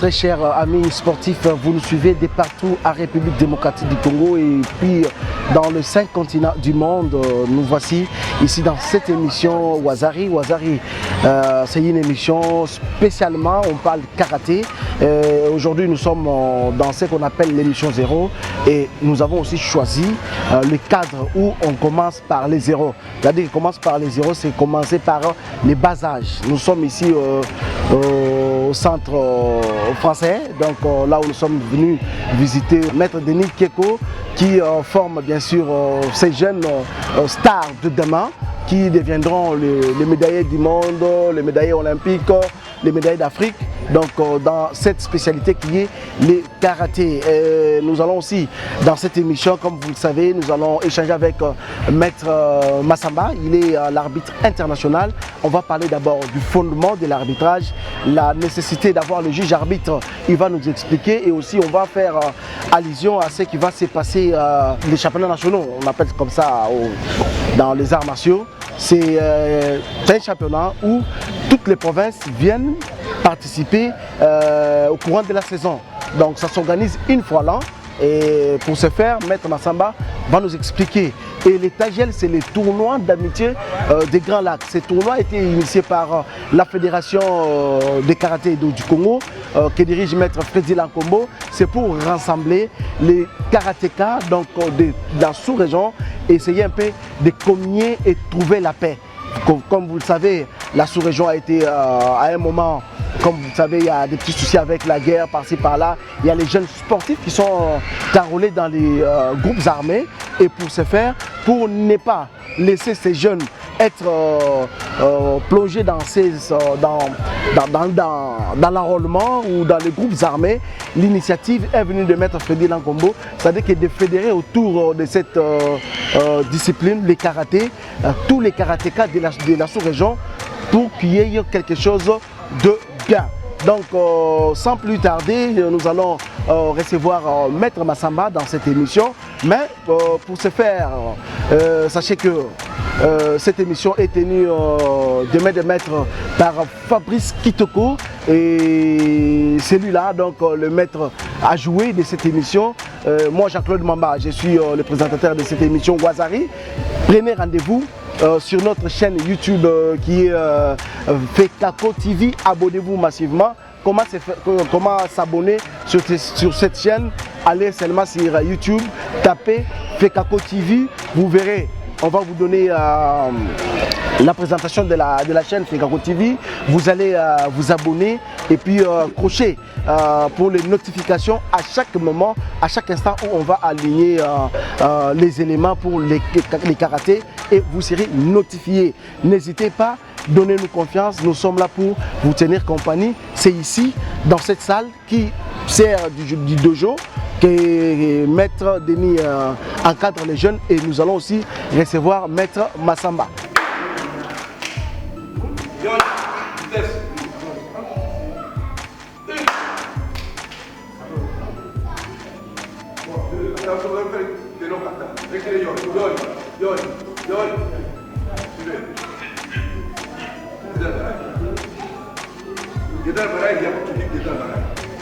très chers amis sportifs, vous nous suivez de partout en République démocratique du Congo et puis dans les 5 continents du monde. Nous voici ici dans cette émission Wazari. Wazari, c'est une émission spécialement, on parle karaté. Aujourd'hui, nous sommes dans ce qu'on appelle l'émission 0 et nous avons aussi choisi le cadre où on commence par les zéros. C'est-à-dire qu'on commence par les zéros, c'est commencer par les bas âges. Nous sommes ici au centre français, donc là où nous sommes venus visiter Maître Denis Keko qui forme bien sûr ces jeunes stars de demain qui deviendront les médaillés du monde, les médaillés olympiques, les médailles d'Afrique. Donc dans cette spécialité qui est le karaté. Nous allons aussi dans cette émission, comme vous le savez, nous allons échanger avec Maître Massamba. Il est l'arbitre international. On va parler d'abord du fondement de l'arbitrage, la nécessité d'avoir le juge arbitre. Il va nous expliquer et aussi on va faire allusion à ce qui va se passer les championnats nationaux. On appelle comme ça dans les arts martiaux. C'est un championnat où toutes les provinces viennent participer au courant de la saison. Donc ça s'organise une fois l'an et pour ce faire, Maître Massamba va nous expliquer. Et les TAGEL, c'est les tournois d'amitié des Grands Lacs. Ces tournois ont été initiés par la Fédération de karaté du Congo que dirige Maître Freddy Lankombo. C'est pour rassembler les karatékas donc, de la sous-région, essayer un peu de communier et trouver la paix. Comme vous le savez, la sous-région a été à un moment, comme vous le savez, il y a des petits soucis avec la guerre par-ci par-là. Il y a les jeunes sportifs qui sont enrôlés dans les groupes armés. Et pour ce faire, pour ne pas laisser ces jeunes être plongés dans l'enrôlement ou dans les groupes armés, l'initiative est venue de Maître Freddy Lankombo, c'est-à-dire que de fédérer autour de cette discipline, les karatés, tous les karatékas de la sous-région pour qu'il y ait quelque chose de bien. Donc sans plus tarder, nous allons recevoir Maître Massamba dans cette émission. Mais pour ce faire, sachez que cette émission est tenue de main de maître par Fabrice Kitoko. Et celui-là, donc le maître à jouer de cette émission. Moi, Jean-Claude Mamba, je suis le présentateur de cette émission Wazari. Prenez rendez-vous sur notre chaîne YouTube qui est Fekako TV. Abonnez-vous massivement. Comment s'abonner sur cette chaîne? Allez seulement sur YouTube, tapez Fekako TV, vous verrez. On va vous donner la présentation de la chaîne Fekako TV. Vous allez vous abonner et puis crocher pour les notifications à chaque moment, à chaque instant où on va aligner les éléments pour les karatés et vous serez notifié. N'hésitez pas, donnez-nous confiance, nous sommes là pour vous tenir compagnie. C'est ici, dans cette salle qui sert du dojo, que Maître Denis encadre les jeunes et nous allons aussi recevoir Maître Massamba.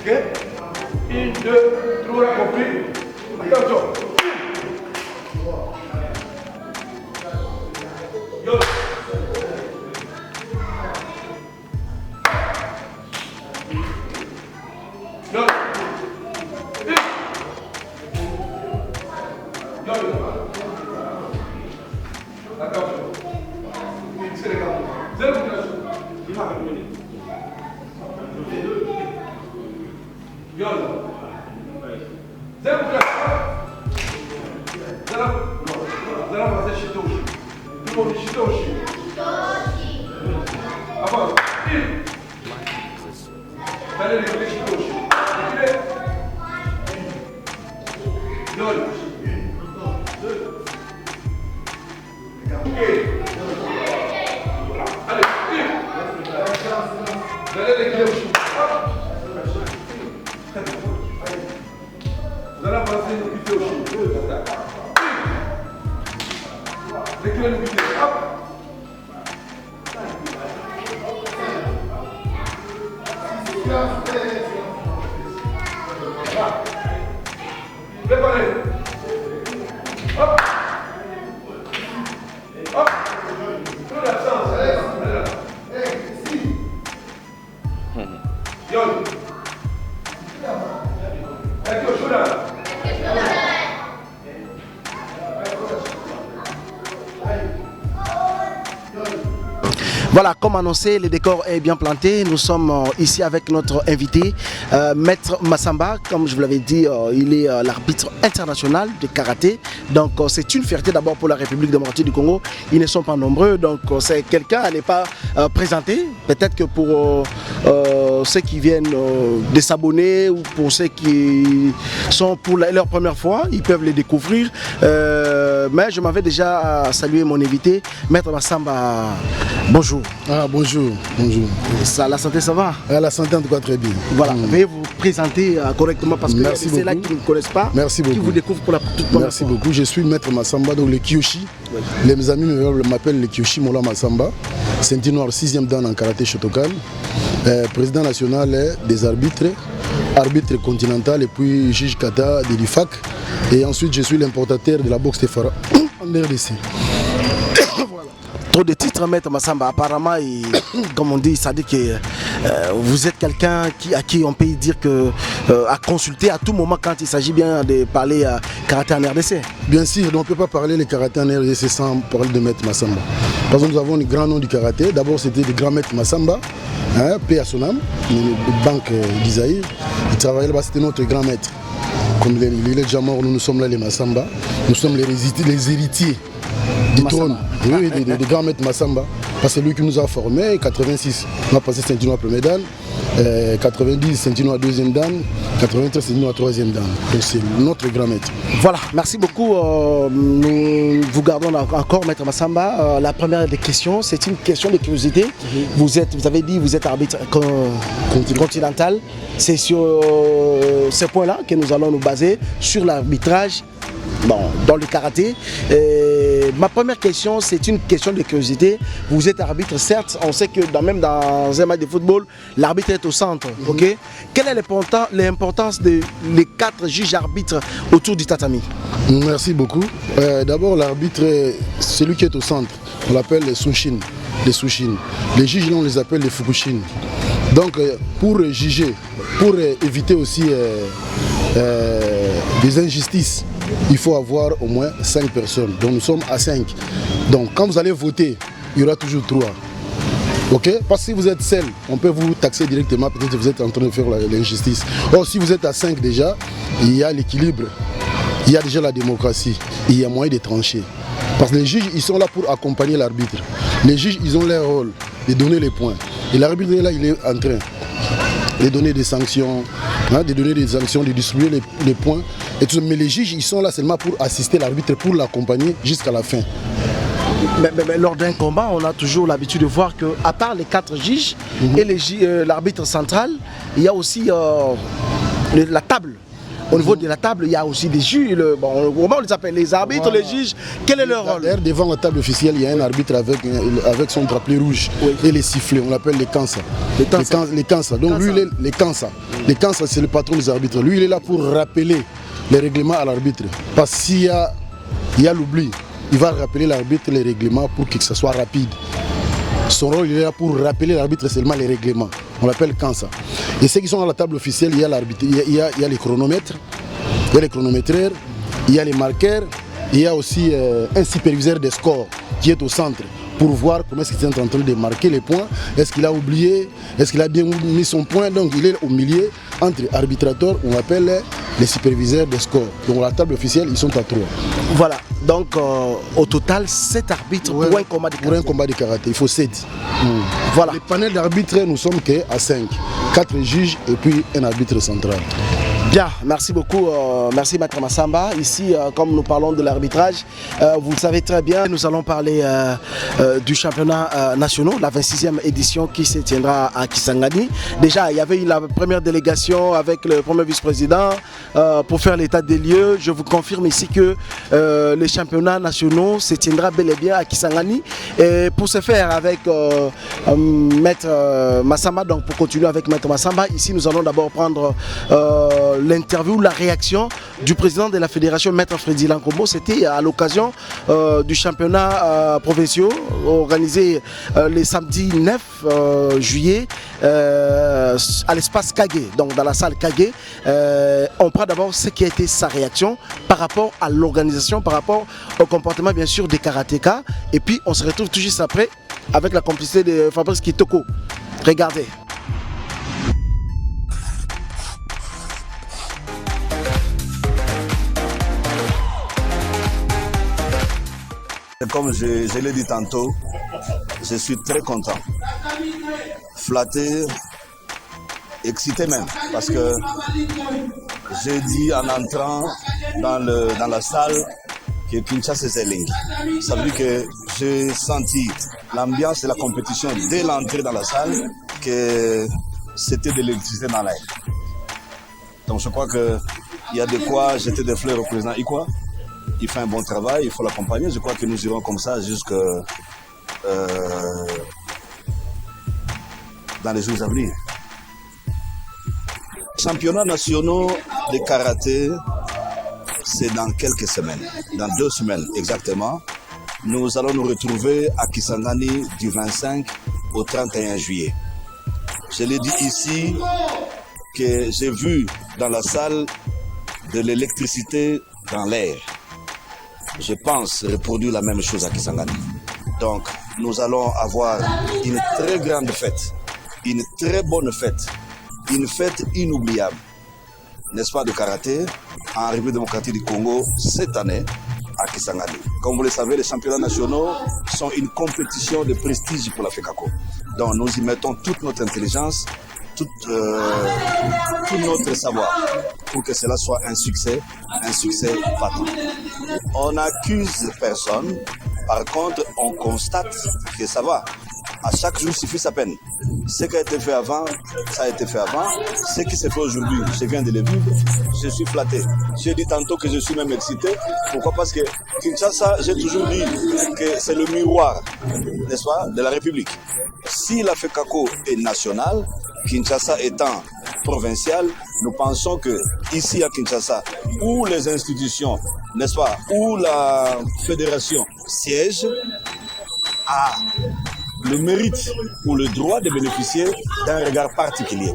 Ok? 1, 2, 3, compris? Attention. Yo. Yo. Attention. C'est les gars. 0 il va revenir. Yo. 0 fazer shitoshi. Tudo de shitoshi. Agora, vai ler o shitoshi. Dois. Hop. Hop. Tout l'absence. Allez là. Ici. Yon. Avec le chaud là. Voilà, comme annoncé, le décor est bien planté. Nous sommes ici avec notre invité, Maître Massamba. Comme je vous l'avais dit, il est l'arbitre international de karaté. Donc c'est une fierté d'abord pour la République démocratique du Congo. Ils ne sont pas nombreux, donc c'est quelqu'un à ne pas présenter. Peut-être que pour ceux qui viennent de s'abonner ou pour ceux qui sont pour leur première fois, ils peuvent les découvrir. Mais je m'avais déjà salué mon invité, Maître Massamba. Bonjour. Ah, bonjour. Bonjour. La santé, ça va? La santé, en tout cas, très bien. Voilà, veuillez vous présenter correctement parce que c'est là qui ne me connaissent pas. Merci beaucoup. Qui vous découvrent pour la toute première Merci fois. beaucoup. Je suis Maître Massamba, donc le Kyoshi. Oui. Les amis m'appellent le Kyoshi Mola Massamba. Ceinture noire 6e dan en karaté Shotokan. Président national des arbitres, arbitre continental et puis juge kata de l'IFAC. Et ensuite, je suis l'importateur de la boxe Tefara en RDC. Trop de titres, Maître Massamba. Apparemment, comme on dit, ça dit que vous êtes quelqu'un à qui on peut dire que à consulter à tout moment quand il s'agit bien de parler karaté en RDC. Bien sûr, on ne peut pas parler le karaté en RDC sans parler de Maître Massamba. Parce que nous avons un grand nom du karaté. D'abord, c'était le grand Maître Massamba, paix à son âme, une banque d'Isaïe. Il travaillait là-bas, c'était notre grand maître. Comme il est déjà mort, nous sommes là les Massamba. Nous sommes les héritiers du trône, oui, de grand maître Massamba. Parce que c'est lui qui nous a formés. 86, on a passé ceinture noire première dan. 90, ceinture noire deuxième dan. 93, ceinture noire troisième dan. Donc c'est notre grand maître. Voilà, merci beaucoup. Nous vous gardons encore, Maître Massamba. La première des questions, c'est une question de curiosité. Vous avez dit que vous êtes arbitre continental. C'est sur ce point-là que nous allons nous baser sur l'arbitrage. Bon, dans le karaté. Ma première question, c'est une question de curiosité. Vous êtes arbitre, certes, on sait que même dans un match de football, l'arbitre est au centre. Okay? Quelle est l'importance des 4 juges arbitres autour du tatami? Merci beaucoup. D'abord, l'arbitre, celui qui est au centre, on l'appelle les Sushin. Les juges, on les appelle les Fukushin. Donc, pour juger, pour éviter aussi des injustices, il faut avoir au moins 5 personnes. Donc nous sommes à 5. Donc quand vous allez voter, il y aura toujours 3. Ok? Parce que si vous êtes seul, on peut vous taxer directement, peut-être que vous êtes en train de faire l'injustice. Or si vous êtes à 5 déjà, il y a l'équilibre, il y a déjà la démocratie, il y a moyen de trancher. Parce que les juges, ils sont là pour accompagner l'arbitre. Les juges, ils ont leur rôle de donner les points. Et l'arbitre est là, il est en train de donner des sanctions, de distribuer les points. Et tout ça. Mais les juges, ils sont là seulement pour assister l'arbitre, pour l'accompagner jusqu'à la fin. Mais lors d'un combat, on a toujours l'habitude de voir qu'à part les 4 juges et l'arbitre central, il y a aussi la table. Au niveau de la table, il y a aussi des juges. Comment on les appelle? Les arbitres, voilà. Les juges. Quel est leur rôle? Devant la table officielle, il y a un arbitre avec son drapeau rouge et les sifflets. On l'appelle les kansa. Les kansa. Donc lui, les kansa. Les kansa, c'est le patron des arbitres. Lui, il est là pour rappeler les règlements à l'arbitre. Parce qu'il y a l'oubli, il va rappeler l'arbitre les règlements pour que ce soit rapide. Son rôle, il est là pour rappeler l'arbitre seulement les règlements. On l'appelle Kansa. Et ceux qui sont à la table officielle, il y a l'arbitre, il y a les chronomètres, il y a les chronométreurs, il y a les marqueurs, il y a aussi un superviseur des scores qui est au centre pour voir comment est-ce qu'il est en train de marquer les points. Est-ce qu'il a oublié? Est-ce qu'il a bien mis son point? Donc il est au milieu entre arbitrateurs, on appelle les superviseurs des scores. Donc la table officielle, ils sont à 3. Voilà, donc au total 7 arbitres pour un combat de karaté. Pour un combat de karaté, il faut 7. Voilà. Les panels d'arbitres, nous sommes qu'à 5. 4 juges et puis un arbitre central. Bien, merci beaucoup, merci Maître Massamba. Ici, comme nous parlons de l'arbitrage, vous le savez très bien, nous allons parler du championnat national, la 26e édition qui se tiendra à Kisangani. Déjà, il y avait eu la première délégation avec le premier vice-président pour faire l'état des lieux. Je vous confirme ici que les championnats nationaux se tiendra bel et bien à Kisangani. Et pour ce faire avec Maître Massamba, donc pour continuer avec Maître Massamba, ici nous allons d'abord prendre l'interview, la réaction du président de la fédération, Maître Freddy Lankombo. C'était à l'occasion du championnat provincial organisé le samedi 9 juillet à l'espace Kagé, donc dans la salle Kagé. On prend d'abord ce qui a été sa réaction par rapport à l'organisation, par rapport au comportement bien sûr des karatékas. Et puis on se retrouve tout juste après avec la complicité de Fabrice Kitoko. Regardez. Comme je l'ai dit tantôt, je suis très content, flatté, excité même, parce que j'ai dit en entrant dans la salle que Kinshasa c'est Lingi. Ça veut dire que j'ai senti l'ambiance de la compétition dès l'entrée dans la salle, que c'était de l'électricité dans l'air. Donc je crois qu'il y a de quoi jeter des fleurs au président Ikwa. Il fait un bon travail, il faut l'accompagner. Je crois que nous irons comme ça jusque dans les jours à venir. Championnats nationaux de karaté, c'est dans quelques semaines, dans 2 semaines exactement. Nous allons nous retrouver à Kisangani du 25 au 31 juillet. Je l'ai dit ici que j'ai vu dans la salle de l'électricité dans l'air. Je pense reproduire la même chose à Kisangani. Donc, nous allons avoir une très grande fête, une très bonne fête, une fête inoubliable, n'est-ce pas, de karaté en République démocratique du Congo cette année à Kisangani. Comme vous le savez, les championnats nationaux sont une compétition de prestige pour la FECACO. Donc, nous y mettons toute notre intelligence, tout notre savoir pour que cela soit un succès patent. On n'accuse personne, par contre on constate que ça va. À chaque jour suffit sa peine. Ce qui a été fait avant, ça a été fait avant. Ce qui se fait aujourd'hui, je viens de le vivre. Je suis flatté. J'ai dit tantôt que je suis même excité. Pourquoi? Parce que Kinshasa, j'ai toujours dit que c'est le miroir, n'est-ce pas, de la République. Si la FECACO est nationale, Kinshasa étant provincial, nous pensons que ici à Kinshasa, où les institutions, n'est-ce pas, où la fédération siège, a le mérite ou le droit de bénéficier d'un regard particulier.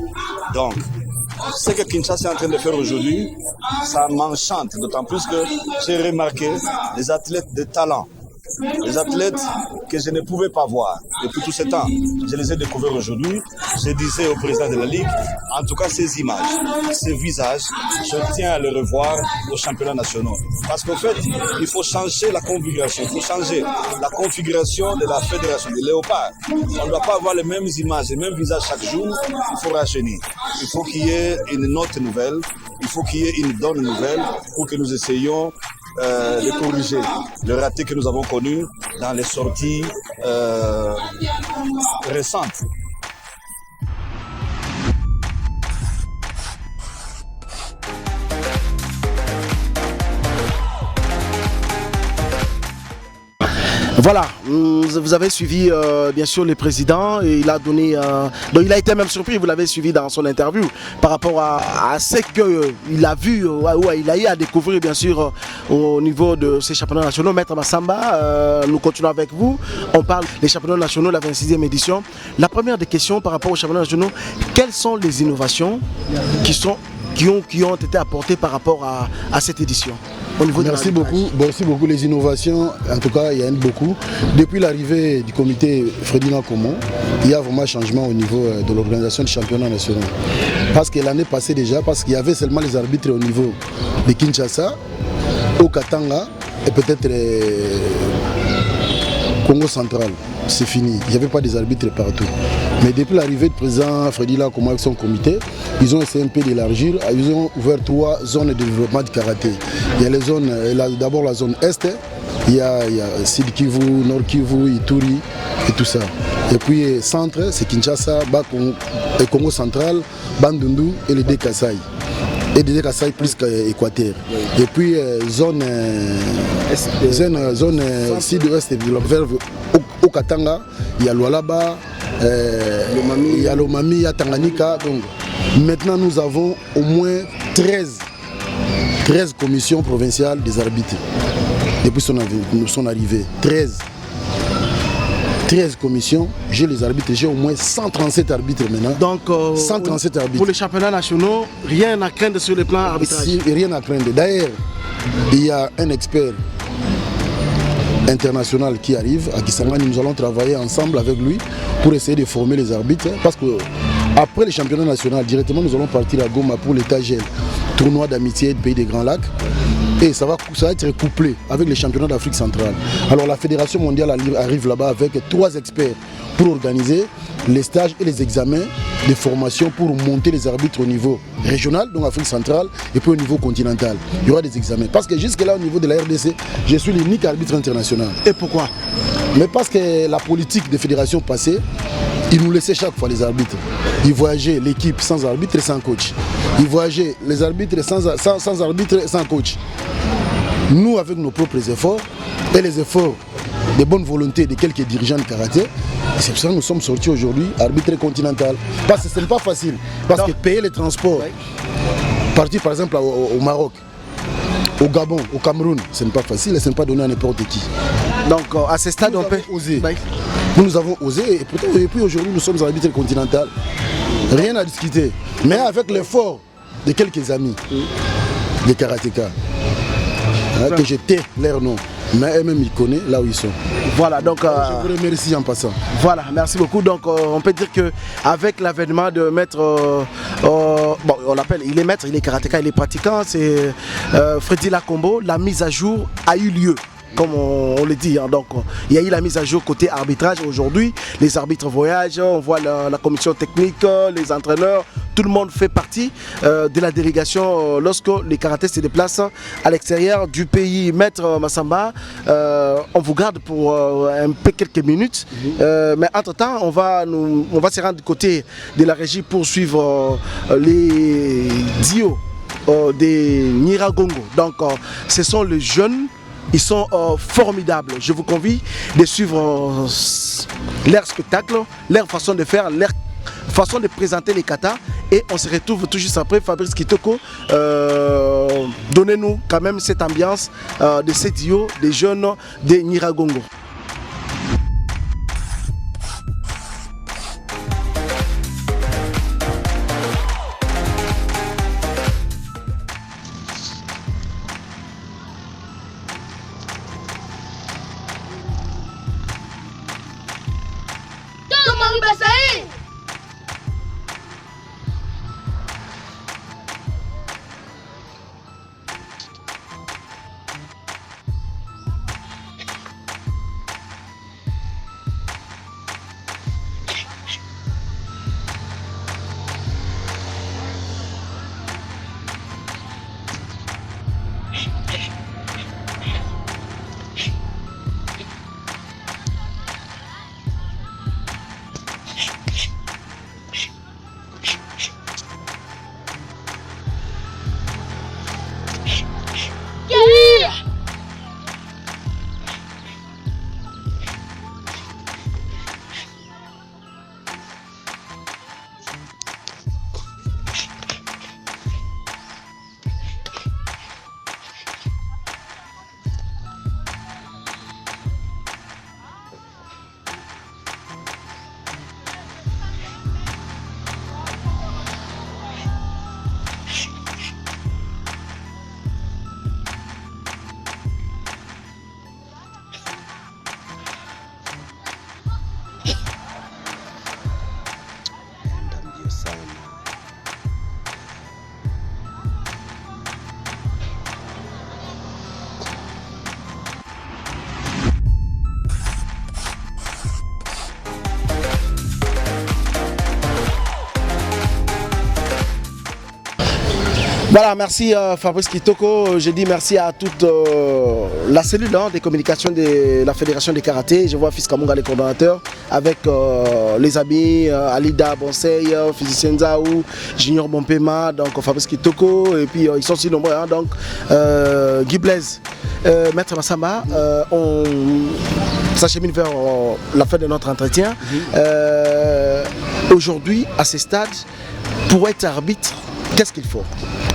Donc, ce que Kinshasa est en train de faire aujourd'hui, ça m'enchante, d'autant plus que j'ai remarqué les athlètes de talent, les athlètes que je ne pouvais pas voir depuis tout ce temps. Je les ai découverts aujourd'hui. Je disais au président de la Ligue, en tout cas ces images, ces visages, je tiens à les revoir aux championnats nationaux. Parce qu'en fait, il faut changer la configuration, il faut changer la configuration de la fédération des léopards. On ne doit pas avoir les mêmes images, les mêmes visages chaque jour, il faut rajeunir. Il faut qu'il y ait une note nouvelle, il faut qu'il y ait une donne nouvelle pour que nous essayions de corriger le raté que nous avons connu dans les sorties récentes. Voilà, vous avez suivi bien sûr le président et il a donné, donc il a été même surpris, vous l'avez suivi dans son interview par rapport à ce qu'il a vu, il a eu à découvrir bien sûr au niveau de ces championnats nationaux. Maître Massamba, nous continuons avec vous, on parle des championnats nationaux, la 26e édition. La première des questions par rapport aux championnats nationaux, quelles sont les innovations qui ont été apportées par rapport à cette édition? Merci beaucoup. Les innovations, en tout cas, il y en a beaucoup. Depuis l'arrivée du comité Freddy Lankombo, il y a vraiment un changement au niveau de l'organisation du championnat national. Parce que l'année passée déjà, parce qu'il y avait seulement les arbitres au niveau de Kinshasa, au Katanga et peut-être Congo central. C'est fini, il n'y avait pas des arbitres partout. Mais depuis l'arrivée du président Freddy Lankombo avec son comité, ils ont essayé un peu d'élargir, ils ont ouvert 3 zones de développement de karaté. Il y a les zones, d'abord la zone Est, il y a Sud Kivu, Nord Kivu, Ituri et tout ça. Et puis centre, c'est Kinshasa, et Congo central, Bandundu et le Kasai. Et des Kasai plus qu'Équateur. Et puis zone sud-ouest, vers au Katanga, il y a Lualaba, il y a Lomami, il y a Tanganyika. Donc Maintenant, nous avons au moins 13 commissions provinciales des arbitres. Depuis son arrivée, 13 commissions, j'ai les arbitres, j'ai au moins 137 arbitres maintenant. Donc, 137 arbitres. Pour les championnats nationaux, rien à craindre sur le plan arbitrage. Rien à craindre. D'ailleurs, il y a un expert international qui arrive à Kisangani. Nous allons travailler ensemble avec lui pour essayer de former les arbitres. Parce que après les championnats nationaux, directement nous allons partir à Goma pour l'état GEL, tournoi d'amitié du pays des Grands Lacs. Et ça va être couplé avec les championnats d'Afrique centrale. Alors la Fédération mondiale arrive là-bas avec 3 experts pour organiser les stages et les examens de formation pour monter les arbitres au niveau régional, donc Afrique centrale, et puis au niveau continental. Il y aura des examens. Parce que jusque-là, au niveau de la RDC, je suis l'unique arbitre international. Et pourquoi? Mais parce que la politique des fédérations passées, ils nous laissaient chaque fois les arbitres. Ils voyageaient l'équipe sans arbitre et sans coach. Ils voyageaient les arbitres sans arbitre et sans coach. Nous, avec nos propres efforts et les efforts de bonne volonté de quelques dirigeants de karaté, c'est pour ça que nous sommes sortis aujourd'hui arbitre continental. Parce que ce n'est pas facile. Parce que payer les transports, partir par exemple au Maroc, au Gabon, au Cameroun, ce n'est pas facile et ce n'est pas donné à n'importe qui. Donc à ce stade, on peut oser. Nous avons osé et puis aujourd'hui nous sommes arbitre continental. Rien à discuter. Mais avec l'effort de quelques amis, des karatékas, que je tais leur nom. Mais eux-mêmes ils connaissent là où ils sont. Voilà, donc je vous remercie en passant. Voilà, merci beaucoup. Donc on peut dire qu'avec l'avènement de maître, bon on l'appelle, il est maître, il est karatéka, il est pratiquant, c'est Freddy Lacombo, la mise à jour a eu lieu. Comme on le dit, hein. Donc il y a eu la mise à jour côté arbitrage. Aujourd'hui, les arbitres voyagent, on voit la commission technique, les entraîneurs, tout le monde fait partie de la délégation lorsque les karatés se déplacent à l'extérieur du pays. Maître Massamba, on vous garde pour un peu quelques minutes, mais entre-temps, on va se rendre du côté de la régie pour suivre les dios des Nyiragongo. Donc ce sont les jeunes. Ils sont formidables. Je vous convie de suivre leur spectacle, leur façon de faire, leur façon de présenter les katas. Et on se retrouve tout juste après. Fabrice Kitoko, donnez-nous quand même cette ambiance de ces dios, des jeunes de Nyiragongo. Voilà, merci Fabrice Kitoko. Je dis merci à toute la cellule des communications de la Fédération des karatés. Je vois Fils Kamunga, les coordonnateurs, avec les amis Alida Bonsei, Physicien Nzaou, Junior Bompema, donc Fabrice Kitoko, et puis ils sont si nombreux, hein, donc Guy Blaise, Maître Massamba. On s'achemine vers la fin de notre entretien. Aujourd'hui, à ce stade, pour être arbitre, qu'est-ce qu'il faut?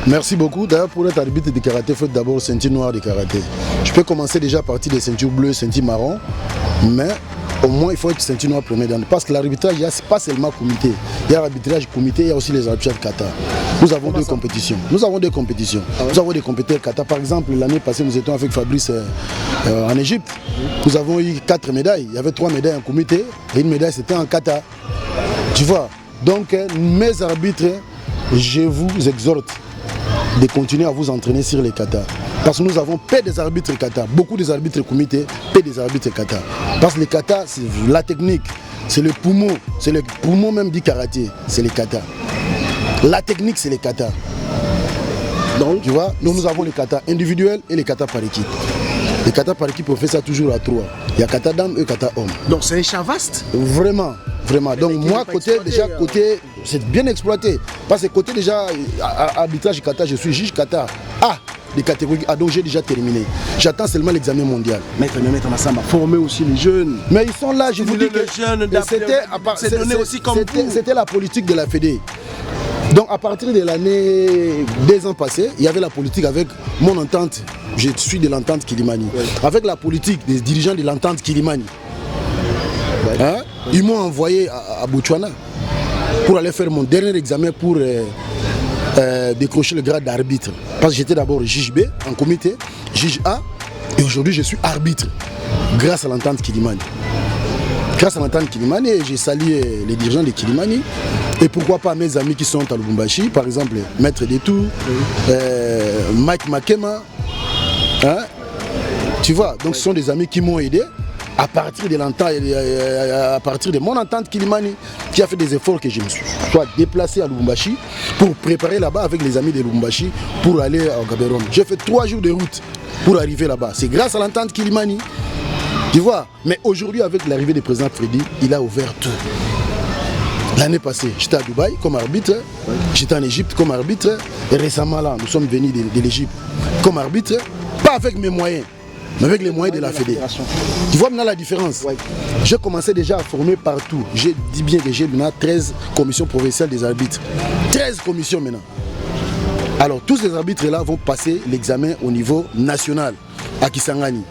Merci beaucoup. D'ailleurs, pour être arbitre de karaté, il faut d'abord ceinture noire de karaté. Je peux commencer déjà à partir des ceintures bleues, ceintures marron, mais au moins il faut être ceinture noire première dan. Parce que l'arbitrage, ce n'est pas seulement comité. Il y a l'arbitrage comité, il y a aussi les arbitrages kata. Nous avons deux compétitions. Nous avons des compétitions. Nous avons des compétitions kata. Par exemple, l'année passée, nous étions avec Fabrice en Égypte. Nous avons eu 4 médailles. Il y avait 3 médailles en comité et une médaille c'était en kata. Tu vois? Donc, mes arbitres, je vous exhorte de continuer à vous entraîner sur les kata. Parce que nous avons peu des arbitres kata, beaucoup des arbitres comités, peu des arbitres kata. Parce que les kata, c'est la technique, c'est le poumon même du karaté, c'est les kata. La technique, c'est les kata. Donc, tu vois, nous avons les kata individuels et les kata par équipe. Les kata par équipe, on fait ça toujours à 3. Il y a kata dame et kata homme. Donc c'est un champ vaste? Vraiment, vraiment. Donc moi, côté, c'est bien exploité. Parce que côté déjà, arbitrage kata, je suis juge kata A, des catégories A, donc j'ai déjà terminé. J'attends seulement l'examen mondial. Maître Massamba, former aussi les jeunes. Mais ils sont là, je vous dis que c'était la politique de la Fédé. Donc à partir de l'année 2 ans passés, il y avait la politique avec mon entente. Je suis de l'entente Kilimani. Oui. Avec la politique des dirigeants de l'entente Kilimani. Hein? Ils m'ont envoyé à Botswana pour aller faire mon dernier examen pour décrocher le grade d'arbitre. Parce que j'étais d'abord juge B en comité, juge A, et aujourd'hui je suis arbitre grâce à l'entente Kilimani. Grâce à l'entente Kilimani, j'ai salué les dirigeants de Kilimani. Et pourquoi pas mes amis qui sont à Lubumbashi, par exemple Maître Detou, Mike Makema. Hein? Tu vois, donc ce sont des amis qui m'ont aidé à partir de mon entente Kilimani, qui a fait des efforts que je me sois déplacé à Lubumbashi pour préparer là-bas avec les amis de Lubumbashi pour aller à Gaborone. J'ai fait 3 jours de route pour arriver là-bas. C'est grâce à l'entente Kilimani. Tu vois, mais aujourd'hui avec l'arrivée du président Freddy, il a ouvert tout. L'année passée, j'étais à Dubaï comme arbitre, j'étais en Égypte comme arbitre, et récemment là, nous sommes venus de l'Égypte comme arbitre, pas avec mes moyens, mais avec les moyens de la fédération. Tu vois maintenant la différence. J'ai commencé déjà à former partout. J'ai dit bien que j'ai maintenant 13 commissions provinciales des arbitres. 13 commissions maintenant. Alors tous ces arbitres-là vont passer l'examen au niveau national à Kisangani,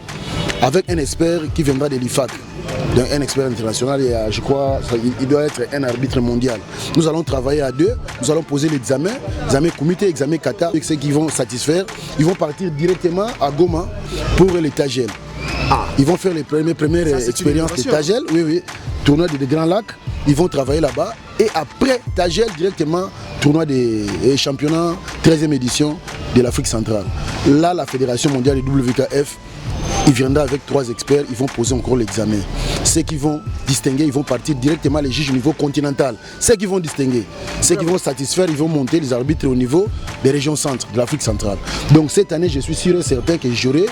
avec un expert qui viendra de l'IFAC. Un expert international et je crois il doit être un arbitre mondial. Nous allons travailler à 2, nous allons poser l'examen comité, examen kata, et ceux qui vont satisfaire, ils vont partir directement à Goma pour les Tagel. Ils vont faire les premières expériences de Tagel, oui, tournoi des Grands Lacs, ils vont travailler là-bas et après Tagel directement tournoi des championnats 13e édition de l'Afrique centrale. Là la Fédération mondiale de WKF, il viendra avec 3 experts, ils vont poser encore l'examen. Ceux qui vont distinguer, ils vont partir directement les juges au niveau continental. Ceux qui vont distinguer, ceux qui vont satisfaire, ils vont monter les arbitres au niveau des régions centres, de l'Afrique centrale. Donc cette année, je suis sûr et certain que j'aurai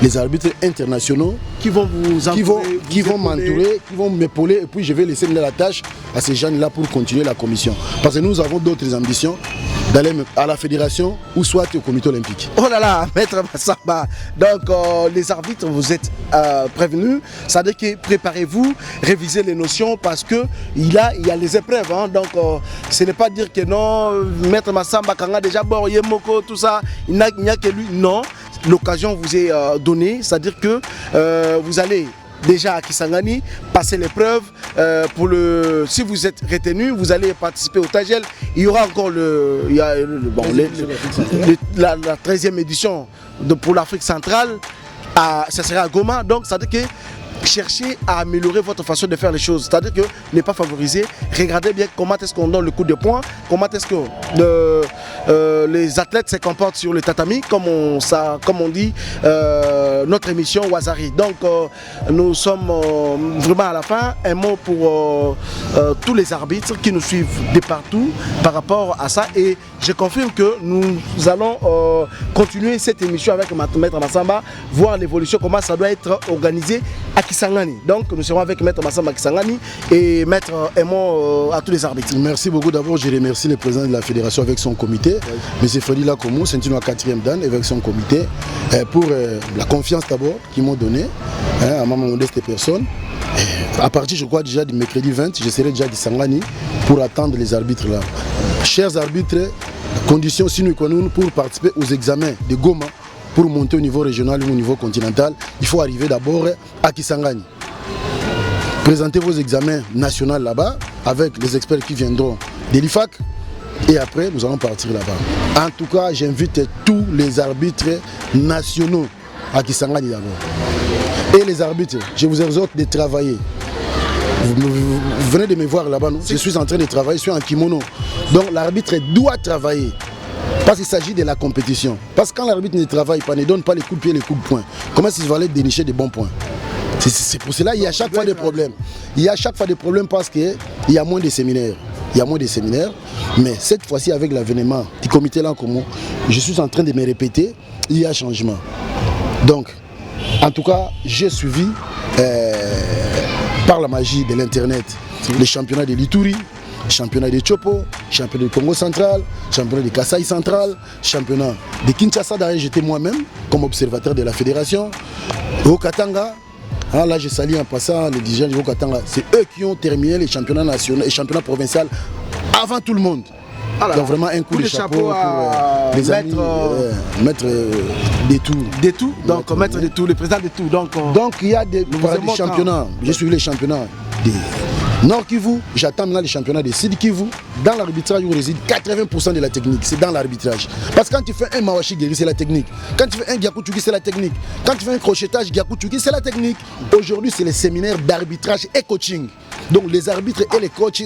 les arbitres internationaux qui vont m'entourer, qui vont m'épauler, et puis je vais laisser la tâche à ces gens-là pour continuer la commission. Parce que nous avons d'autres ambitions d'aller à la fédération ou soit au comité olympique. Oh là là, Maître Massamba, donc les arbitres, vous êtes prévenus, ça veut dire que préparez-vous, révisez les notions parce que il y a les épreuves, hein, donc ce n'est pas dire que non, Maître Massamba, quand on a déjà Borye Moko, tout ça, il n'y a que lui, non, l'occasion vous est donnée, c'est-à-dire que vous allez déjà à Kisangani, passer l'épreuve. Si vous êtes retenu, vous allez participer au Tagel. Il y aura encore la 13e édition pour l'Afrique centrale. Ça sera à Goma. Donc ça veut dire que cherchez à améliorer votre façon de faire les choses. C'est-à-dire que ne pas favoriser. Regardez bien comment est-ce qu'on donne le coup de poing, comment est-ce que les athlètes se comportent sur le tatami, comme on dit notre émission Wazari. Donc nous sommes vraiment à la fin. Un mot pour tous les arbitres qui nous suivent de partout par rapport à ça. Et je confirme que nous allons continuer cette émission avec Maître Massamba, voir l'évolution, comment ça doit être organisé à Kisangani. Donc nous serons avec Maître Massamba à Kisangani et Maître Aimon à tous les arbitres. Merci beaucoup. D'abord, je remercie le président de la fédération avec son comité, M. Freddy Lakomo, Saint-Tino 4e Dan, avec son comité, pour la confiance d'abord qu'ils m'ont donnée à ma modeste personne. À partir, je crois, déjà du mercredi 20, je serai déjà à Kisangani pour attendre les arbitres là. chers arbitres, conditions sine qua non pour participer aux examens de Goma, pour monter au niveau régional ou au niveau continental, il faut arriver d'abord à Kisangani. Présentez vos examens nationaux là-bas avec les experts qui viendront de l'IFAC et après nous allons partir là-bas. En tout cas, j'invite tous les arbitres nationaux à Kisangani d'abord. Et les arbitres, je vous exhorte de travailler. Vous venez de me voir là-bas, non? Je suis en train de travailler, je suis en kimono. Donc l'arbitre doit travailler. Parce qu'il s'agit de la compétition. Parce que quand l'arbitre ne travaille pas, ne donne pas les coups de pied, les coups de poing, comment est-ce qu'il va aller dénicher des bons points? C'est pour cela qu'il y a chaque fois des problèmes. Il y a chaque fois des problèmes parce qu'il y a moins de séminaires. Il y a moins de séminaires. Mais cette fois-ci, avec l'avènement du comité là en commun, je suis en train de me répéter, il y a changement. Donc, en tout cas, j'ai suivi par la magie de l'Internet les championnats de l'Ituri, championnat de Chopo, championnat du Congo central, championnat de Kasaï central, championnat de Kinshasa. D'ailleurs, j'étais moi-même comme observateur de la fédération. Au Katanga, hein, là je salue en passant les dirigeants du Katanga. C'est eux qui ont terminé les championnats nationaux et championnats provinciaux avant tout le monde. Alors, donc vraiment un coup de chapeau à pour les amis, maître des tours. Donc maître des tours, le président des tours. Donc il y a des championnats. J'ai suivi les championnats des Nord Kivu, j'attends maintenant les championnats de Sud Kivu. Dans l'arbitrage, où réside 80% de la technique, c'est dans l'arbitrage. Parce que quand tu fais un Mawashi Guéri, c'est la technique. Quand tu fais un Gyakutuki, c'est la technique. Quand tu fais un crochetage Gyakutuki, c'est la technique. Aujourd'hui, c'est les séminaires d'arbitrage et coaching. Donc les arbitres et les coachs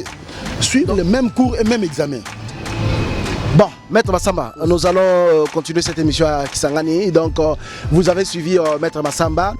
suivent le même cours et même examen. Bon, Maître Massamba, nous allons continuer cette émission à Kisangani. Donc, vous avez suivi Maître Massamba.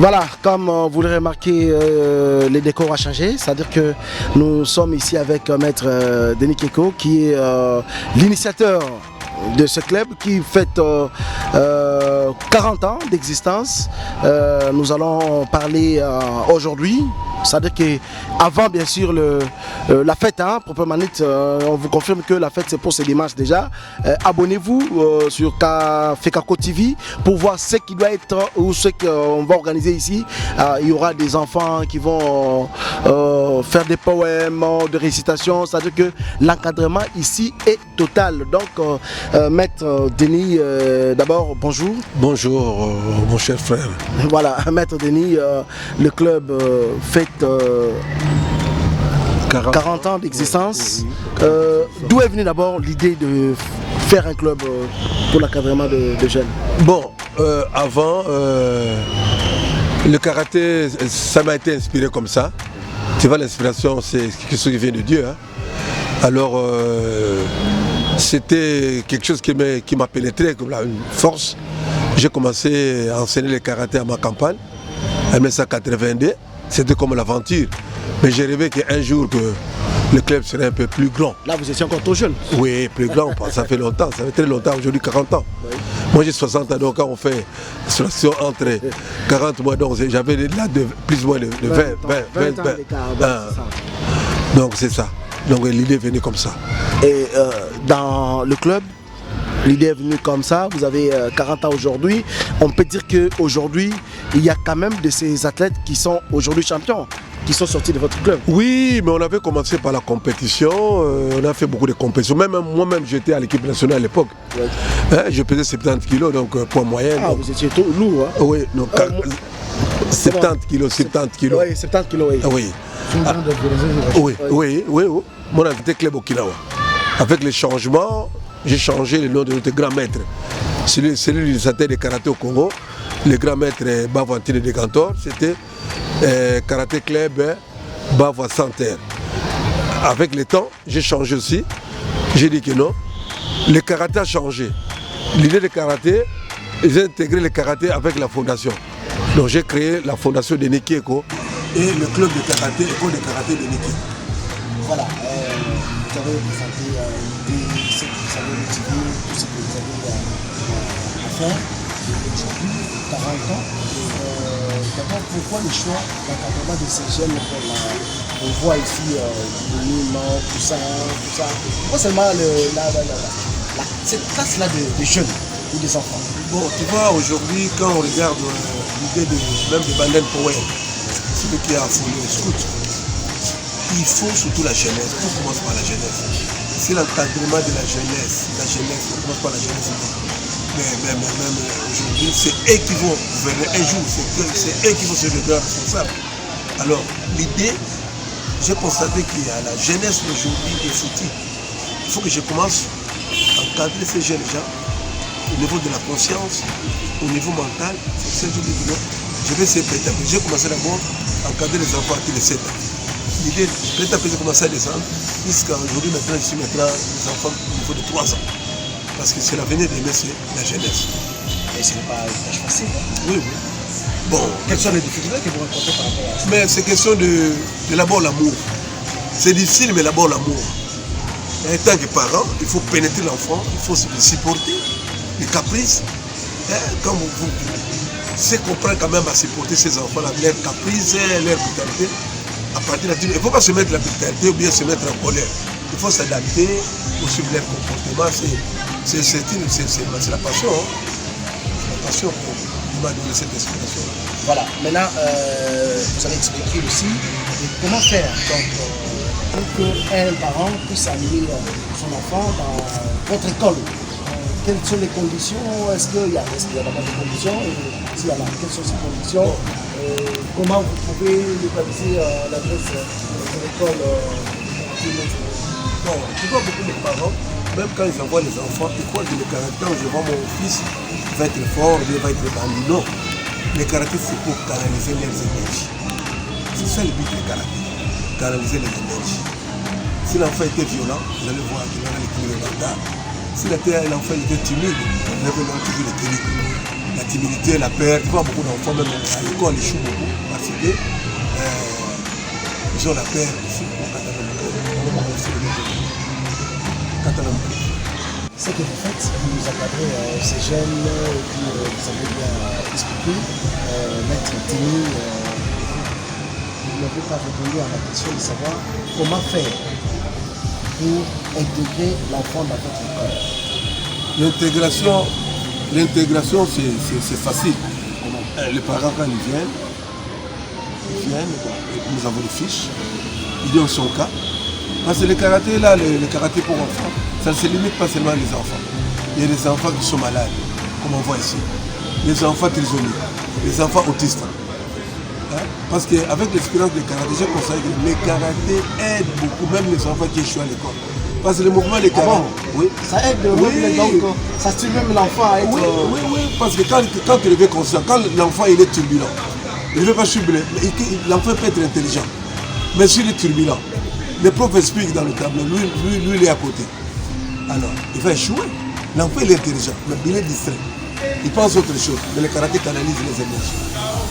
Voilà, comme vous le remarquez, les décors ont changé, c'est-à-dire que nous sommes ici avec Maître Denis Keko qui est l'initiateur de ce club qui fête 40 ans d'existence. Nous allons parler aujourd'hui, c'est-à-dire qu'avant bien sûr la fête, hein, proprement dite, on vous confirme que la fête c'est pour ce dimanche déjà. Abonnez-vous sur Fekako TV pour voir ce qui doit être ou ce qu'on va organiser ici. Il y aura des enfants qui vont faire des poèmes, de récitation, c'est-à-dire que l'encadrement ici est total. Donc Maître Denis, d'abord bonjour. Bonjour mon cher frère. Voilà, Maître Denis, le club fête 40 ans d'existence. D'où est venue d'abord l'idée de faire un club pour l'encadrement de jeunes? Bon, avant, le karaté, ça m'a été inspiré comme ça. Tu vois, l'inspiration, c'est quelque chose qui vient de Dieu. Hein. Alors, c'était quelque chose qui m'a pénétré comme là, une force. J'ai commencé à enseigner le karaté à ma campagne, en 1982. C'était comme l'aventure. Mais j'ai rêvé qu'un jour que le club serait un peu plus grand. Là, vous étiez encore trop jeune. Oui, plus grand, ça fait longtemps, ça fait très longtemps, aujourd'hui 40 ans. Oui. Moi j'ai 60 ans, donc quand on fait l'association entre 40 mois, donc j'avais là plus ou moins de 20 ans. Donc c'est ça. Donc l'idée est venue comme ça. Et dans le club, l'idée est venue comme ça, vous avez 40 ans aujourd'hui. On peut dire qu'aujourd'hui, il y a quand même de ces athlètes qui sont aujourd'hui champions, qui sont sortis de votre club. Oui, mais on avait commencé par la compétition, on a fait beaucoup de compétitions. Moi-même, j'étais à l'équipe nationale à l'époque. Ouais. Hein, je pesais 70 kilos, donc poids moyen. Ah, donc... vous étiez tout lourd, hein? Oui, donc 70 kilos. Oui, 70 kilos, oui. Oui. Ah, oui. Mon invité club Okinawa. Avec les changements, j'ai changé le nom de notre grand maître. C'est l'utilisateur de karaté au Congo. Le grand maître Bavantine de Cantor, c'était karaté club Bavois Santerre. Avec le temps, j'ai changé aussi. J'ai dit que non. Le karaté a changé. L'idée de karaté, j'ai intégré le karaté avec la fondation. Donc j'ai créé la fondation de Nikieko et le club de karaté, l'école de karaté de Nikieko. Voilà, vous avez présenté l'idée, ce que vous avez motivé, tout ce que vous avez à faire. Aujourd'hui, 40 ans. D'abord, pourquoi le choix d'encadrement de ces jeunes? On voit ici le monument, tout ça. Pourquoi seulement cette classe-là de jeunes ou des enfants? Bon, tu vois, aujourd'hui, quand on regarde l'idée même de Banden Powell, celui qui a fondé le scout, il faut surtout la jeunesse. On commence par la jeunesse. C'est l'encadrement de la jeunesse, on commence par la jeunesse. Mais même aujourd'hui, c'est eux qui vont gouverner un jour, c'est eux qui vont se devenir responsables. Alors, l'idée, j'ai constaté qu'il y a la jeunesse aujourd'hui est foutue. Il faut que je commence à encadrer ces jeunes gens au niveau de la conscience, au niveau mental. C'est ce que je dis, non. Je vais essayer petit à petit. J'ai commencé d'abord à encadrer les enfants qui les 7 ans. L'idée, petit à petit, j'ai commencé à descendre, jusqu'à aujourd'hui, maintenant, je suis maintenant les enfants au niveau de 3 ans. Parce que c'est l'avenir de c'est la jeunesse. Et ce n'est pas une tâche facile. Hein? Oui. Bon. Quelles sont les difficultés que vous rencontrez par rapport à ça? Mais c'est question de d'abord l'amour. C'est difficile, mais d'abord l'amour. En tant que parent, il faut pénétrer l'enfant, il faut le supporter, les caprices. Comme vous c'est comprendre quand même à supporter ces enfants-là, leurs caprices, leur brutalité. À partir de il ne faut pas se mettre la brutalité ou bien se mettre en colère. Il faut s'adapter au suivre leur comportement. C'est la passion. Hein. C'est la passion qui m'a donné cette inspiration. Voilà, maintenant vous allez expliquer aussi comment faire pour qu'un parent puisse amener son enfant dans votre école. Quelles sont les conditions? Est-ce qu'il y a d'abord des conditions? Et s'il y en a, quelles sont ces conditions? Comment vous pouvez localiser l'adresse de l'école? Bon, tu vois beaucoup de parents, même quand ils envoient les enfants, ils croient que le karaté, je vois mon fils, va être fort, il va être bandit. Non, le karaté c'est pour canaliser leurs énergies. C'est ça le but du karaté, canaliser les énergies. Si l'enfant était violent, vous allez voir qu'il aura l'équilibre mental. Si l'enfant était timide, vous allez voir toujours l'équilibre. La timidité, la peur, tu vois beaucoup d'enfants, même à l'école, ils échouent beaucoup parce que ils ont la peur aussi. Ce que vous faites, vous encadrez ces jeunes, et puis vous avez bien expliqué, maître Tini, vous n'avez pas répondu à la question de savoir comment faire pour intégrer l'enfant dans votre école. L'intégration c'est facile. Les parents quand ils viennent, nous avons des fiches, ils donnent son cas. Parce que le karaté là, le karaté pour enfants, ça ne se limite pas seulement les enfants. Il y a des enfants qui sont malades, comme on voit ici. Les enfants trisomiques, les enfants autistes. Hein? Parce qu'avec l'expérience du karaté, j'ai constaté que le karaté aide beaucoup, même les enfants qui échouent à l'école. Parce que le mouvement des karaté, oui. Ça aide donc ça stimule même l'enfant à être... Oui, parce que quand tu le veux conscient, quand l'enfant il est turbulent, il ne veut pas suivre, l'enfant peut être intelligent, mais s'il est turbulent, Le prof explique dans le tableau, lui il est à côté. Alors, il va échouer. L'enfant il est intelligent, mais il est distrait. Il pense autre chose, mais le karaté canalise les énergies.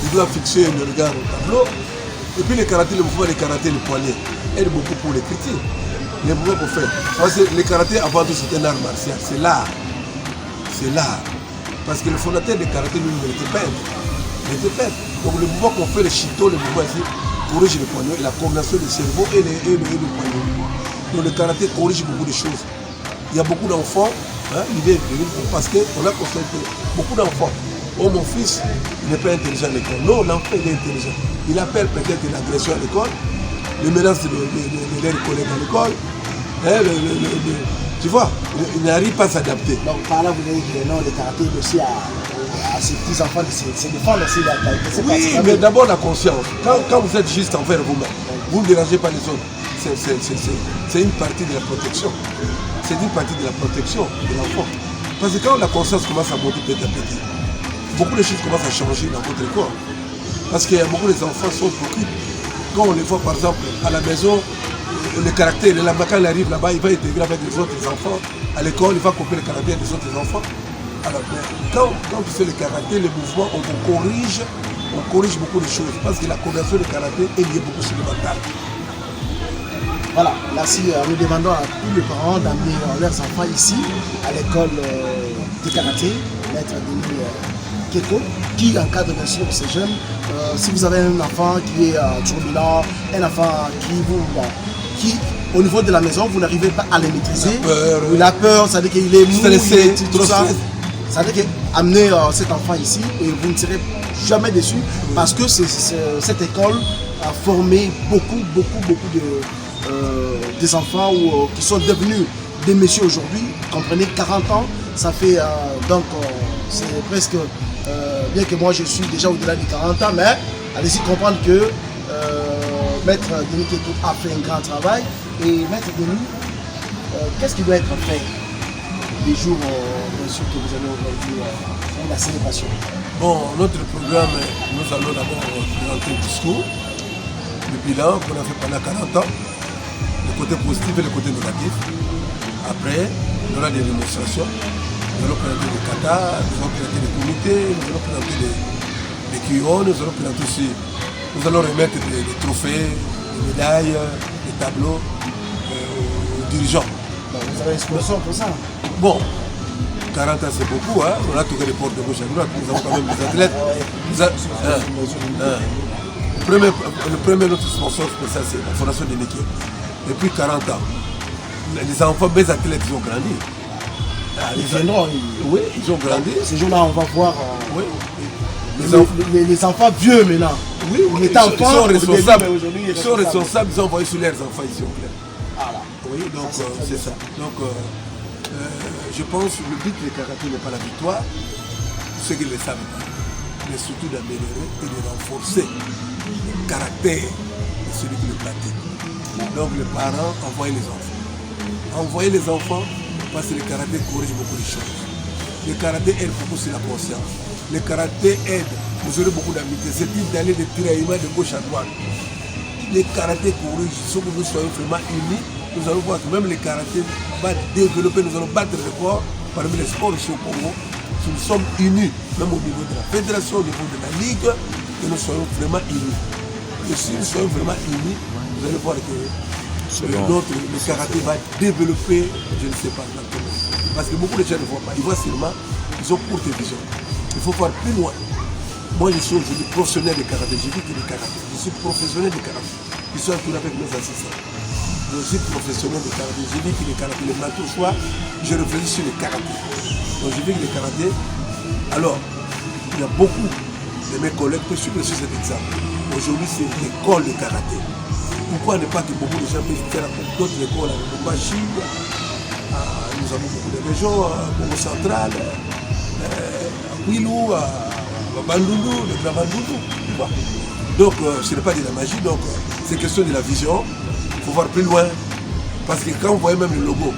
Il doit fixer le regard au tableau. Et puis le karaté, le mouvement de karaté, le poignet, aide beaucoup pour les critiques. Les mouvements qu'on fait. Parce que le karaté, avant tout, c'est un art martial. C'est l'art. C'est l'art. Parce que le fondateur du karaté, lui, il était peintre. Il était peintre. Donc le mouvement qu'on fait, le shito, le mouvement ici, corrige le poignet, la combinaison du cerveau et le poignet. Donc le karaté corrige beaucoup de choses. Il y a beaucoup d'enfants, hein, l'idée parce qu'on a constaté beaucoup d'enfants. Oh mon fils, il n'est pas intelligent à l'école. Non, l'enfant il est intelligent. Il appelle peut-être une agression à l'école, le menace de leurs collègues à l'école. Hein, tu vois, il n'arrive pas à s'adapter. Donc par là, vous avez dit non, le karaté aussi à ces petits-enfants de se défendre aussi la qualité. Oui, mais d'abord la conscience. Quand vous êtes juste envers vous-même, vous ne dérangez pas les autres. C'est une partie de la protection. C'est une partie de la protection de l'enfant. Parce que quand la conscience commence à monter petit à petit, beaucoup de choses commencent à changer dans votre corps. Parce qu'il y a beaucoup d'enfants qui sont hypocrites. Quand on les voit par exemple à la maison, le caractère, quand il arrive là-bas, il va intégrer avec les autres enfants. À l'école, il va copier le caractère des autres enfants. Alors, quand tu fais le karaté, le mouvement, on corrige beaucoup de choses. Parce que la conversion du karaté est liée beaucoup sur le mental. Voilà, là si nous demandons à tous les parents d'amener leurs enfants ici, à l'école de karaté, maître Denis Keko, qui encadre bien sûr ces jeunes. Si vous avez un enfant qui est turbulent, un enfant qui au niveau de la maison, vous n'arrivez pas à les maîtriser, il a peur, ça veut dire qu'il est mou, stressé, tout ça. Ça veut dire qu'amener cet enfant ici, et vous ne serez jamais déçus, parce que cette école a formé beaucoup des enfants qui sont devenus des messieurs aujourd'hui. Comprenez, 40 ans, ça fait donc c'est presque, bien que moi je suis déjà au-delà des 40 ans, mais allez-y comprendre que Maître Denis Keko a fait un grand travail. Et Maître Denis, qu'est-ce qui doit être fait les jours bien sûr que vous allez aujourd'hui pour la célébration? Bon, notre programme, nous allons d'abord présenter le discours, le bilan qu'on a fait pendant 40 ans, le côté positif et le côté négatif. Après, il y aura des démonstrations. Nous allons présenter des katas, nous allons présenter des comités, nous allons présenter des crayons, nous allons présenter aussi, nous allons remettre des trophées, des médailles, des tableaux aux dirigeants. Bon, vous avez un sponsor pour ça? Bon, 40 ans c'est beaucoup, hein? On a tourné les portes de gauche à droite, nous avons quand même des athlètes. Le premier notre sponsor pour ça c'est la fondation de Niki. Depuis 40 ans, les enfants, mes athlètes, ils ont grandi. Ils viendront. Oui, ils ont grandi. Ces jours-là, on va voir oui. les enfants vieux maintenant. Oui, ils étaient enfants, ils sont responsables. Ils sont responsables, ils ont envoyé sur leurs enfants ici au clair. Voilà. Oui, donc c'est ça. Donc je pense que le but du karaté n'est pas la victoire, pour ceux qui ne le savent pas, mais surtout d'améliorer et de renforcer le caractère de celui qui le pratique. Donc les parents envoient les enfants. Envoyer les enfants parce que le karaté corrige beaucoup de choses. Le karaté aide beaucoup sur la conscience. Le karaté aide, vous aurez beaucoup d'amitié. C'est plus d'aller de tiraillements de gauche à droite. Le karaté corrige, il faut que nous soyons vraiment unis. Nous allons voir que même le karaté va développer, nous allons battre le record parmi les sports ici au Congo. Si nous sommes unis, même au niveau de la fédération, au niveau de la ligue, que nous soyons vraiment unis. Et si nous soyons vraiment unis, vous allez voir que le karaté va développer, je ne sais pas exactement. Parce que beaucoup de gens ne voient pas. Ils voient seulement, ils ont courte vision. Il faut voir plus loin. Moi, je suis aujourd'hui professionnel de karaté. Je vis que le karaté. Je suis professionnel de karaté. Je suis entouré avec mes assistants. Je suis professionnel de karaté. Je vis que le karaté, le matin au soir, je réfléchis sur le karaté. Donc, je vis que le karaté. Alors, il y a beaucoup de mes collègues qui suivent sur cet exemple. Aujourd'hui, c'est une école de karaté. Pourquoi ne pas que beaucoup de gens puissent faire d'autres écoles à Lubumbashi, nous avons beaucoup de régions, à Congo central, à Kwilu, à Bandundu, le Grand Bandundu. Donc ce n'est pas de la magie, donc c'est question de la vision. Il faut voir plus loin. Parce que quand vous voyez même le logo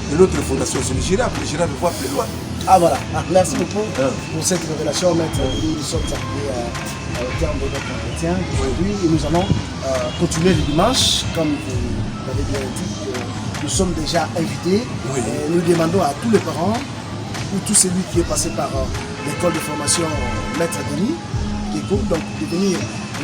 de notre fondation, c'est le girafe voit plus loin. Ah voilà, merci beaucoup pour cette révélation, maître. Nous sommes appelés au terme de notre entretien aujourd'hui. Et nous allons continuer le dimanche, comme vous l'avez bien dit. Nous sommes déjà invités. Et nous demandons à tous les parents, ou tout celui qui est passé par l'école de formation Maître Denis, donc de venir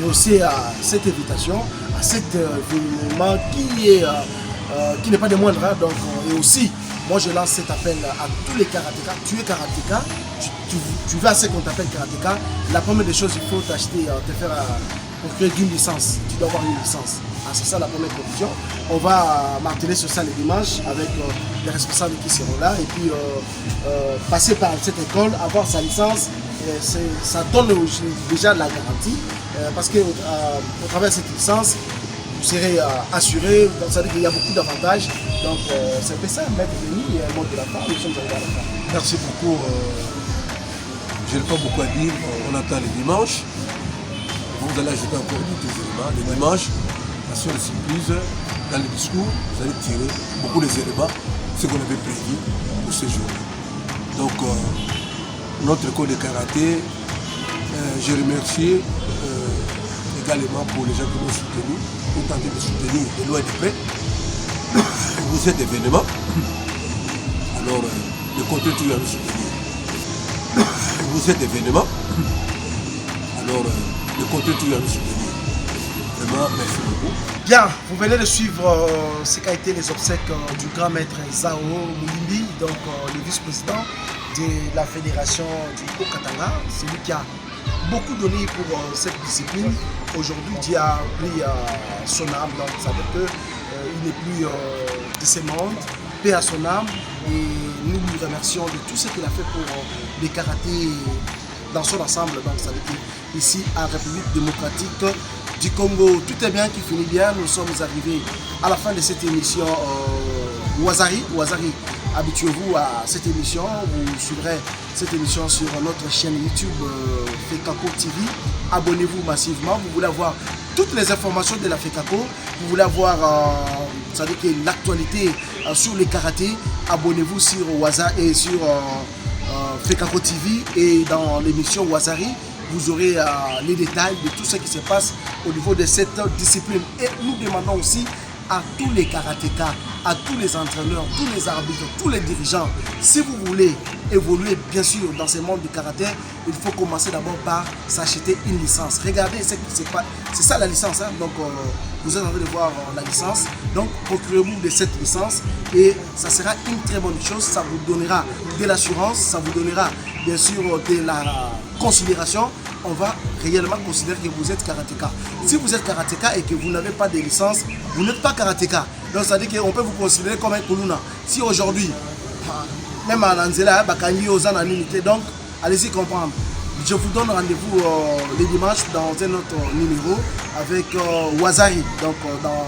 aussi à cette invitation, à cet événement qui n'est pas des moindres. Donc, et aussi, moi je lance cet appel à tous les karatékas. Tu es karatéka, tu vas à ce qu'on t'appelle karatéka. La première des choses, il faut t'acheter, te faire procurer d'une licence. Tu dois avoir une licence. C'est ça la première condition. On va marteler sur ça les dimanches avec les responsables qui seront là. Et puis passer par cette école, avoir sa licence, ça donne déjà la garantie. Parce qu'au travers de cette licence, vous serez assuré. Donc ça veut dire qu'il y a beaucoup d'avantages. Donc c'est un peu ça, Maître Denis et un mot de la fin. Nous sommes arrivés à la fin. Merci beaucoup. Je n'ai pas beaucoup à dire. On attend les dimanches. Vous allez ajouter encore des éléments. Les dimanches, sur les surprises, dans le discours, vous allez tirer beaucoup des éléments, ce qu'on avait prévu pour ce jour. Donc, notre école de karaté, je remercie également pour les gens qui m'ont soutenu, pour tenter de soutenir de loin et de près. Vous êtes événement, alors de côté tout à nous soutenir. Vous êtes événement, alors de côté tout à nous soutenir. Vraiment, merci beaucoup. Bien, vous venez de suivre ce qu'a été les obsèques du grand maître Zao Moulimbi, donc le vice-président de la fédération du Haut-Katanga. C'est lui qui a beaucoup donné pour cette discipline. Aujourd'hui, Dieu a pris son âme, donc ça veut dire qu'il n'est plus de ce monde, paix à son âme. Et nous lui remercions de tout ce qu'il a fait pour les karatés dans son ensemble. Donc ça veut dire ici en République démocratique du Congo, tout est bien qui finit bien. Nous sommes arrivés à la fin de cette émission Wazari. Habituez-vous à cette émission. Vous suivrez cette émission sur notre chaîne YouTube FECACO TV. Abonnez-vous massivement. Vous voulez avoir toutes les informations de la FECACO. Vous voulez avoir l'actualité sur les karatés. Abonnez-vous sur Waza et sur FECACO TV. Et dans l'émission Wazari, vous aurez les détails de tout ce qui se passe au niveau de cette discipline. Et nous demandons aussi à tous les karatékas, à tous les entraîneurs, tous les arbitres, tous les dirigeants, si vous voulez évoluer bien sûr dans ce monde du karaté, il faut commencer d'abord par s'acheter une licence. Regardez ce qui se passe, c'est ça la licence, hein? Donc vous êtes en train de voir la licence, donc procurez-vous de cette licence et ça sera une très bonne chose, ça vous donnera de l'assurance, ça vous donnera bien sûr de la considération. On va réellement considérer que vous êtes karatéka. Si vous êtes karatéka et que vous n'avez pas de licence, vous n'êtes pas karatéka. Donc ça veut dire qu'on peut vous considérer comme un kuluna. Si aujourd'hui, même à Lanzela, donc allez-y comprendre. Je vous donne rendez-vous les dimanches dans un autre numéro avec Wazari. Donc dans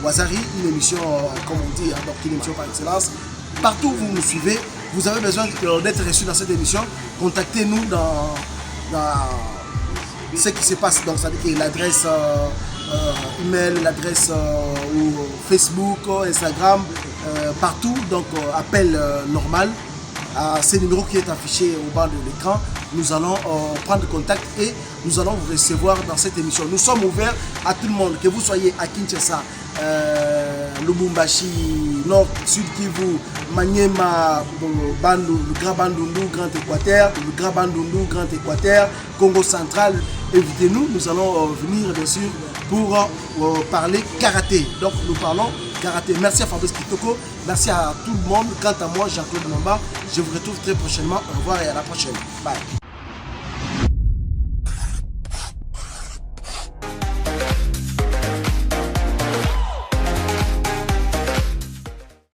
Wazari, une émission, comme on dit, donc une émission par excellence. Partout où vous nous suivez, vous avez besoin d'être reçu dans cette émission. Contactez-nous dans ce qui se passe. Donc ça veut dire l'adresse email, l'adresse Facebook, Instagram, partout. Donc appel normal à ce numéro qui est affiché au bas de l'écran. Nous allons prendre contact et nous allons vous recevoir dans cette émission. Nous sommes ouverts à tout le monde, que vous soyez à Kinshasa, Lubumbashi, Nord, Sud Kivu, Maniema, le Grand Bandundu, Grand Équateur, le Grand Bandundu, Grand Équateur, Congo central. Invitez-nous, nous allons venir bien sûr pour parler karaté. Donc nous parlons karaté. Merci à Fabrice Kitoko, merci à tout le monde. Quant à moi, Jean-Claude Mamba, je vous retrouve très prochainement. Au revoir et à la prochaine. Bye.